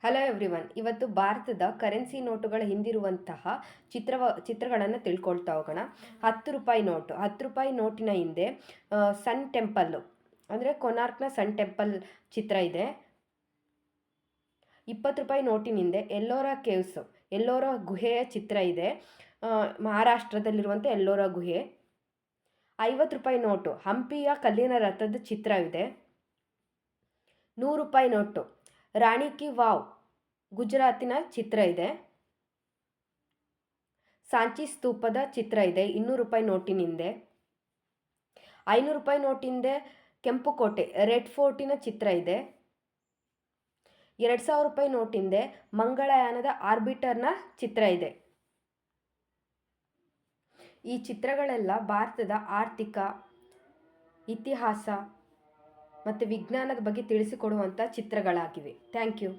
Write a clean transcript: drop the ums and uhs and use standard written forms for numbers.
Hello everyone. ಇವತ್ತು ಭಾರತದ currency ನೋಟುಗಳ ಹಿಂದಿರುವಂತಹ ಚಿತ್ರಗಳನ್ನು ತಿಳ್ಕೊಳ್ತಾ ಹೋಗೋಣ. 10 ರೂಪಾಯಿ ನೋಟು. 10 ರೂಪಾಯಿ ನೋಟಿನ ಹಿಂದೆ ಸನ್ ಟೆಂಪಲ್ಲು ಅಂದರೆ ಕೊನಾರ್ಕ್ನ ಸನ್ ಟೆಂಪಲ್ ಚಿತ್ರ ಇದೆ. 20 ರೂಪಾಯಿ ನೋಟಿನ ಹಿಂದೆ ಎಲ್ಲೋರಾ ಕೇವ್ಸು, ಎಲ್ಲೋರಾ ಗುಹೆಯ ಚಿತ್ರ ಇದೆ. ಮಹಾರಾಷ್ಟ್ರದಲ್ಲಿರುವಂಥ ಎಲ್ಲೋರಾ ಗುಹೆ. 50 ರೂಪಾಯಿ ನೋಟು ಹಂಪಿಯ ಕಲ್ಲಿನ ರಥದ ಚಿತ್ರವಿದೆ. 100 ರೂಪಾಯಿ ನೋಟು ರಾಣಿ ಕಿ ವಾವ್ ಗುಜರಾತಿನ ಚಿತ್ರ ಇದೆ. ಸಾಂಚಿ ಸ್ತೂಪದ ಚಿತ್ರ ಇದೆ 200 ರೂಪಾಯಿ ನೋಟಿನ ಹಿಂದೆ. 500 ರೂಪಾಯಿ ನೋಟಿಂದೆ ಕೆಂಪು ಕೋಟೆ ರೆಡ್ ಫೋರ್ಟಿನ ಚಿತ್ರ ಇದೆ. 2000 ರೂಪಾಯಿ ನೋಟಿಂದೆ ಮಂಗಳಯಾನದ ಆರ್ಬಿಟರ್ನ ಚಿತ್ರ ಇದೆ. ಈ ಚಿತ್ರಗಳೆಲ್ಲ ಭಾರತದ ಆರ್ಥಿಕ, ಇತಿಹಾಸ ಮತ್ತು ವಿಜ್ಞಾನದ ಬಗ್ಗೆ ತಿಳಿಸಿಕೊಡುವಂಥ ಚಿತ್ರಗಳಾಗಿವೆ. Thank you.